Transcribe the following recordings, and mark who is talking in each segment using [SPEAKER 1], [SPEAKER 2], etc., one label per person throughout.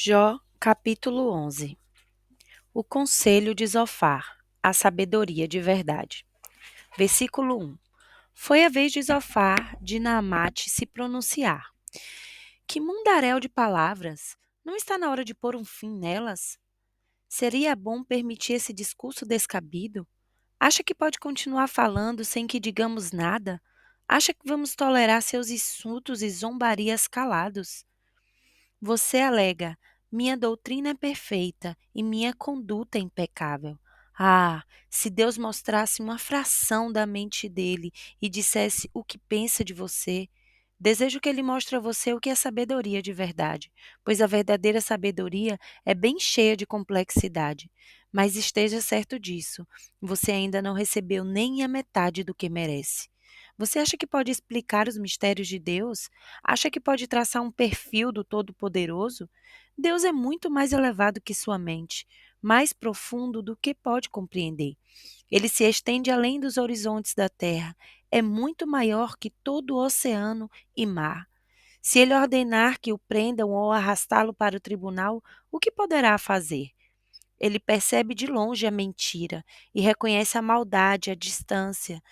[SPEAKER 1] Jó, capítulo 11. O conselho de Zofar, a sabedoria de verdade. Versículo 1. Foi a vez de Zofar de Naamate se pronunciar. Que mundaréu de palavras! Não está na hora de pôr um fim nelas? Seria bom permitir esse discurso descabido? Acha que pode continuar falando sem que digamos nada? Acha que vamos tolerar seus insultos e zombarias calados? Você alega: minha doutrina é perfeita e minha conduta é impecável. Ah, se Deus mostrasse uma fração da mente dele e dissesse o que pensa de você. Desejo que ele mostre a você o que é sabedoria de verdade, pois a verdadeira sabedoria é bem cheia de complexidade. Mas esteja certo disso, você ainda não recebeu nem a metade do que merece. Você acha que pode explicar os mistérios de Deus? Acha que pode traçar um perfil do Todo-Poderoso? Deus é muito mais elevado que sua mente, mais profundo do que pode compreender. Ele se estende além dos horizontes da terra, é muito maior que todo o oceano e mar. Se ele ordenar que o prendam ou arrastá-lo para o tribunal, o que poderá fazer? Ele percebe de longe a mentira e reconhece a maldade à distância.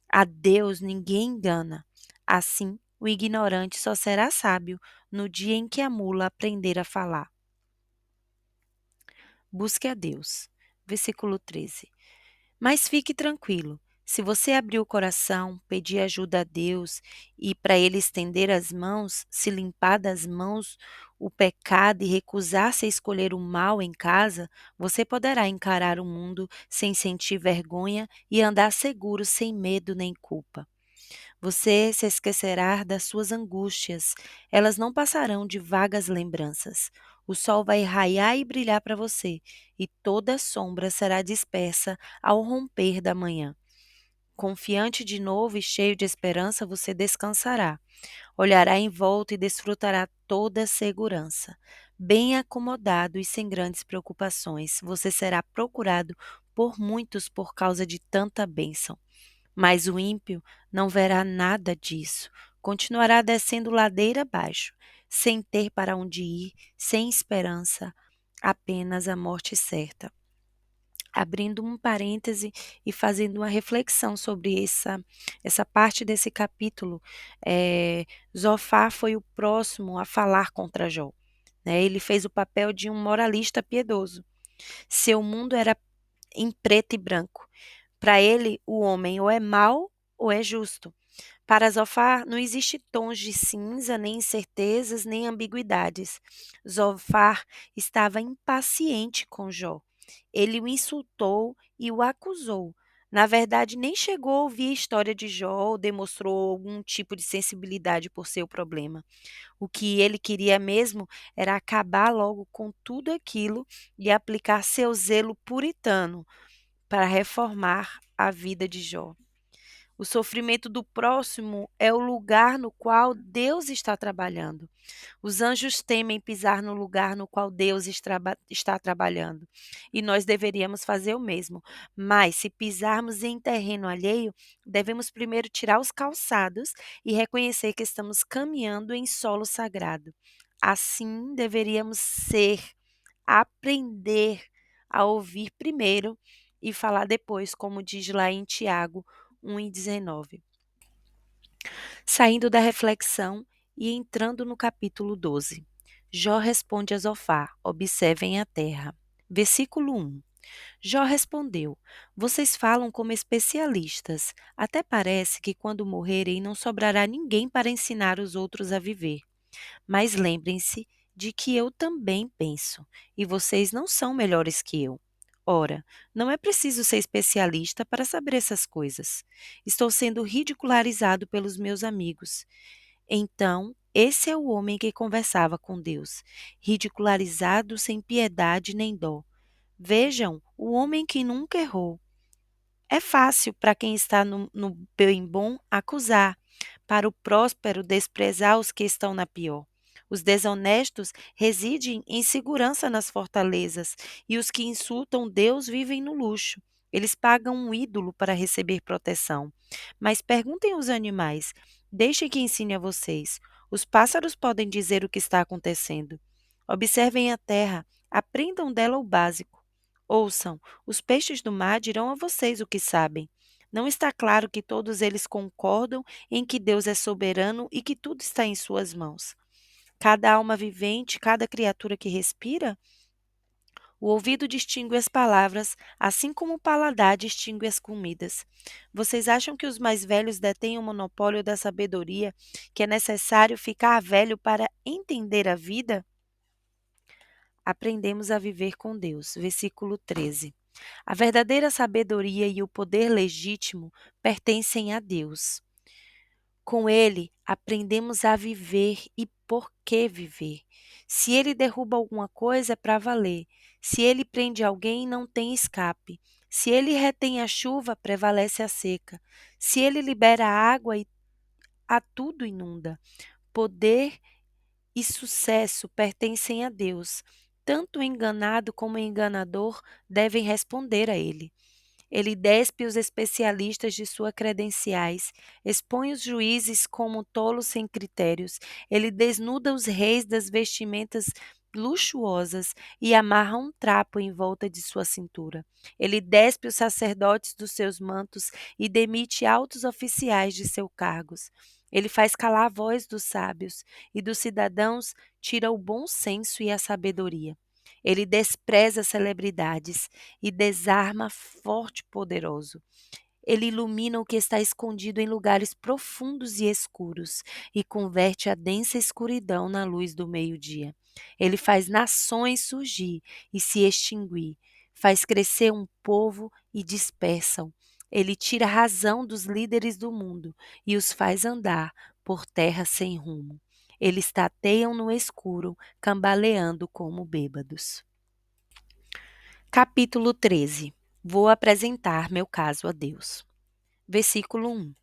[SPEAKER 1] A Deus ninguém engana. Assim, o ignorante só será sábio no dia em que a mula aprender a falar. Busque a Deus. Versículo 13. Mas fique tranquilo. Se você abrir o coração, pedir ajuda a Deus e para Ele estender as mãos, se limpar das mãos o pecado e recusar-se a escolher o mal em casa, você poderá encarar o mundo sem sentir vergonha e andar seguro sem medo nem culpa. Você se esquecerá das suas angústias, elas não passarão de vagas lembranças. O sol vai raiar e brilhar para você, e toda sombra será dispersa ao romper da manhã. Confiante de novo e cheio de esperança, você descansará. Olhará em volta e desfrutará toda a segurança. Bem acomodado e sem grandes preocupações, você será procurado por muitos por causa de tanta bênção. Mas o ímpio não verá nada disso. Continuará descendo ladeira abaixo, sem ter para onde ir, sem esperança, apenas a morte certa. Abrindo um parêntese e fazendo uma reflexão sobre essa parte desse capítulo, Zofar foi o próximo a falar contra Jó. Né? Ele fez o papel de um moralista piedoso. Seu mundo era em preto e branco. Para ele, o homem ou é mau ou é justo. Para Zofar, não existe tons de cinza, nem incertezas, nem ambiguidades. Zofar estava impaciente com Jó. Ele o insultou e o acusou. Na verdade, nem chegou a ouvir a história de Jó ou demonstrou algum tipo de sensibilidade por seu problema. O que ele queria mesmo era acabar logo com tudo aquilo e aplicar seu zelo puritano para reformar a vida de Jó. O sofrimento do próximo é o lugar no qual Deus está trabalhando. Os anjos temem pisar no lugar no qual Deus está trabalhando. E nós deveríamos fazer o mesmo. Mas, se pisarmos em terreno alheio, devemos primeiro tirar os calçados e reconhecer que estamos caminhando em solo sagrado. Assim deveríamos ser, aprender a ouvir primeiro e falar depois, como diz lá em Tiago 1:19. Saindo da reflexão e entrando no capítulo 12. Jó responde a Zofar: observem a terra. Versículo 1. Jó respondeu: vocês falam como especialistas. Até parece que quando morrerem não sobrará ninguém para ensinar os outros a viver. Mas lembrem-se de que eu também penso, e vocês não são melhores que eu. Ora, não é preciso ser especialista para saber essas coisas. Estou sendo ridicularizado pelos meus amigos. Então, esse é o homem que conversava com Deus, ridicularizado sem piedade nem dó. Vejam, o homem que nunca errou. É fácil para quem está no bem bom acusar, para o próspero desprezar os que estão na pior. Os desonestos residem em segurança nas fortalezas, e os que insultam Deus vivem no luxo. Eles pagam um ídolo para receber proteção. Mas perguntem aos animais, deixem que ensine a vocês. Os pássaros podem dizer o que está acontecendo. Observem a terra, aprendam dela o básico. Ouçam, os peixes do mar dirão a vocês o que sabem. Não está claro que todos eles concordam em que Deus é soberano e que tudo está em suas mãos? Cada alma vivente, cada criatura que respira, o ouvido distingue as palavras, assim como o paladar distingue as comidas. Vocês acham que os mais velhos detêm o monopólio da sabedoria, que é necessário ficar velho para entender a vida? Aprendemos a viver com Deus. Versículo 13. A verdadeira sabedoria e o poder legítimo pertencem a Deus. Com Ele, aprendemos a viver e por que viver. Se Ele derruba alguma coisa, é para valer. Se Ele prende alguém, não tem escape. Se Ele retém a chuva, prevalece a seca. Se Ele libera a água, e a tudo inunda. Poder e sucesso pertencem a Deus. Tanto o enganado como o enganador devem responder a Ele. Ele despe os especialistas de suas credenciais, expõe os juízes como tolos sem critérios, ele desnuda os reis das vestimentas luxuosas e amarra um trapo em volta de sua cintura. Ele despe os sacerdotes dos seus mantos e demite altos oficiais de seus cargos. Ele faz calar a voz dos sábios e dos cidadãos tira o bom senso e a sabedoria. Ele despreza celebridades e desarma forte e poderoso. Ele ilumina o que está escondido em lugares profundos e escuros e converte a densa escuridão na luz do meio-dia. Ele faz nações surgir e se extinguir, faz crescer um povo e dispersam. Ele tira a razão dos líderes do mundo e os faz andar por terra sem rumo. Eles tateiam no escuro, cambaleando como bêbados. Capítulo 13. Vou apresentar meu caso a Deus. Versículo 1.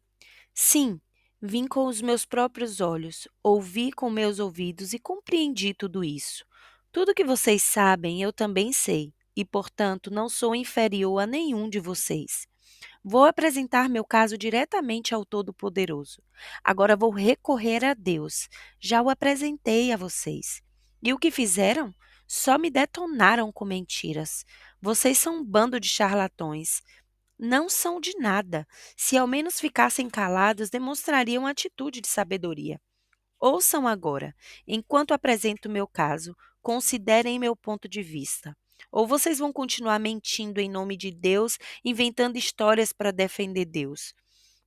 [SPEAKER 1] Sim, vim com os meus próprios olhos, ouvi com meus ouvidos e compreendi tudo isso. Tudo que vocês sabem, eu também sei, e, portanto, não sou inferior a nenhum de vocês. Vou apresentar meu caso diretamente ao Todo-Poderoso. Agora vou recorrer a Deus. Já o apresentei a vocês. E o que fizeram? Só me detonaram com mentiras. Vocês são um bando de charlatões. Não são de nada. Se ao menos ficassem calados, demonstrariam atitude de sabedoria. Ouçam agora, enquanto apresento meu caso, considerem meu ponto de vista. Ou vocês vão continuar mentindo em nome de Deus, inventando histórias para defender Deus.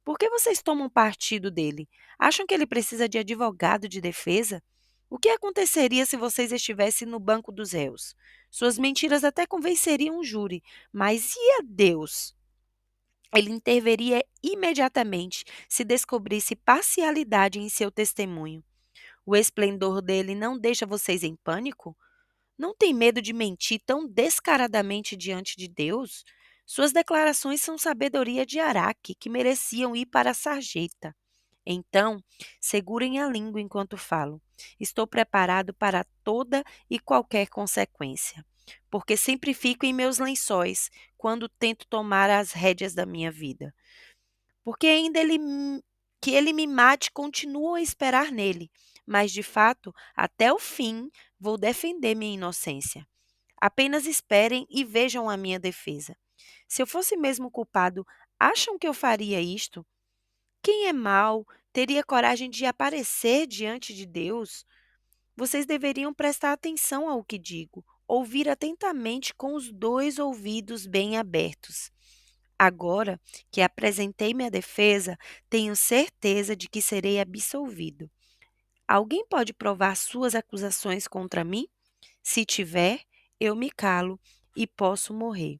[SPEAKER 1] Por que vocês tomam partido dele? Acham que ele precisa de advogado de defesa? O que aconteceria se vocês estivessem no banco dos réus? Suas mentiras até convenceriam o júri, mas e a Deus? Ele interveria imediatamente se descobrisse parcialidade em seu testemunho. O esplendor dele não deixa vocês em pânico? Não tem medo de mentir tão descaradamente diante de Deus? Suas declarações são sabedoria de Araque, que mereciam ir para a sarjeta. Então, segurem a língua enquanto falo. Estou preparado para toda e qualquer consequência, porque sempre fico em meus lençóis quando tento tomar as rédeas da minha vida. Porque ainda que ele me mate, continuo a esperar nele, mas de fato, até o fim, vou defender minha inocência. Apenas esperem e vejam a minha defesa. Se eu fosse mesmo culpado, acham que eu faria isto? Quem é mau teria coragem de aparecer diante de Deus? Vocês deveriam prestar atenção ao que digo, ouvir atentamente com os dois ouvidos bem abertos. Agora que apresentei minha defesa, tenho certeza de que serei absolvido. Alguém pode provar suas acusações contra mim? Se tiver, eu me calo e posso morrer.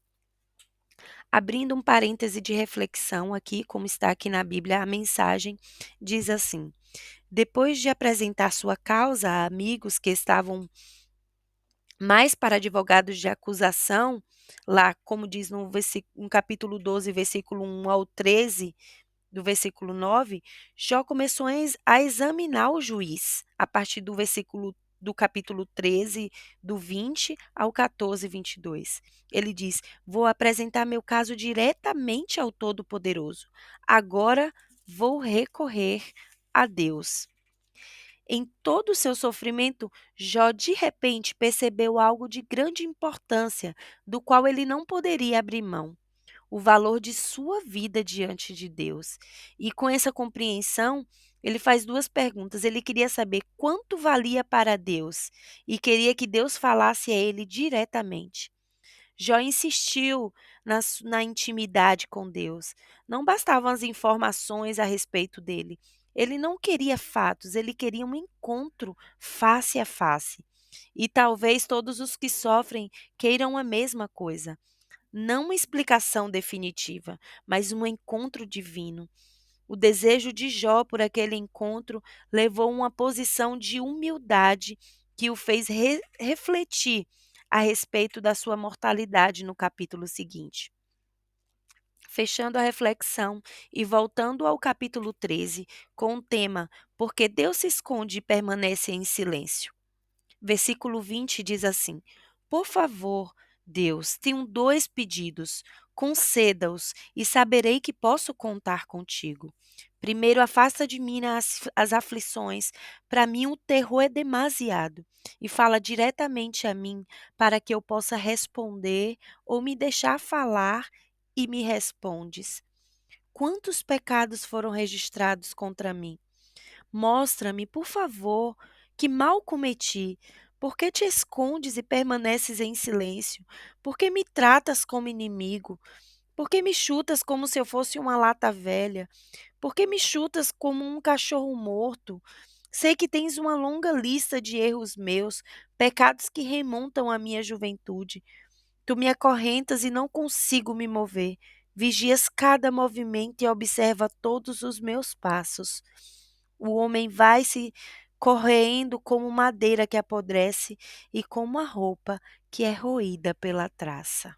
[SPEAKER 1] Abrindo um parêntese de reflexão aqui, como está aqui na Bíblia, a mensagem diz assim: depois de apresentar sua causa a amigos que estavam mais para advogados de acusação, lá, como diz no capítulo 12, versículo 1 ao 13, do versículo 9, Jó começou a examinar o juiz, a partir do capítulo 13, do 20 ao 14, 22. Ele diz: vou apresentar meu caso diretamente ao Todo-Poderoso. Agora vou recorrer a Deus. Em todo o seu sofrimento, Jó de repente percebeu algo de grande importância, do qual ele não poderia abrir mão: o valor de sua vida diante de Deus. E com essa compreensão, ele faz duas perguntas. Ele queria saber quanto valia para Deus e queria que Deus falasse a ele diretamente. Jó insistiu na intimidade com Deus. Não bastavam as informações a respeito dele. Ele não queria fatos, ele queria um encontro face a face. E talvez todos os que sofrem queiram a mesma coisa. Não uma explicação definitiva, mas um encontro divino. O desejo de Jó por aquele encontro levou a uma posição de humildade que o fez refletir a respeito da sua mortalidade no capítulo seguinte. Fechando a reflexão e voltando ao capítulo 13, com o tema Por que Deus se esconde e permanece em silêncio. Versículo 20 diz assim: Por favor, Deus, tenho 2 pedidos, conceda-os e saberei que posso contar contigo. Primeiro, afasta de mim as aflições, para mim o terror é demasiado, e fala diretamente a mim, para que eu possa responder ou me deixar falar e me respondes. Quantos pecados foram registrados contra mim? Mostra-me, por favor, que mal cometi. Por que te escondes e permaneces em silêncio? Por que me tratas como inimigo? Por que me chutas como se eu fosse uma lata velha? Por que me chutas como um cachorro morto? Sei que tens uma longa lista de erros meus, pecados que remontam à minha juventude. Tu me acorrentas e não consigo me mover. Vigias cada movimento e observa todos os meus passos. O homem vai-se corroendo como madeira que apodrece e como a roupa que é roída pela traça.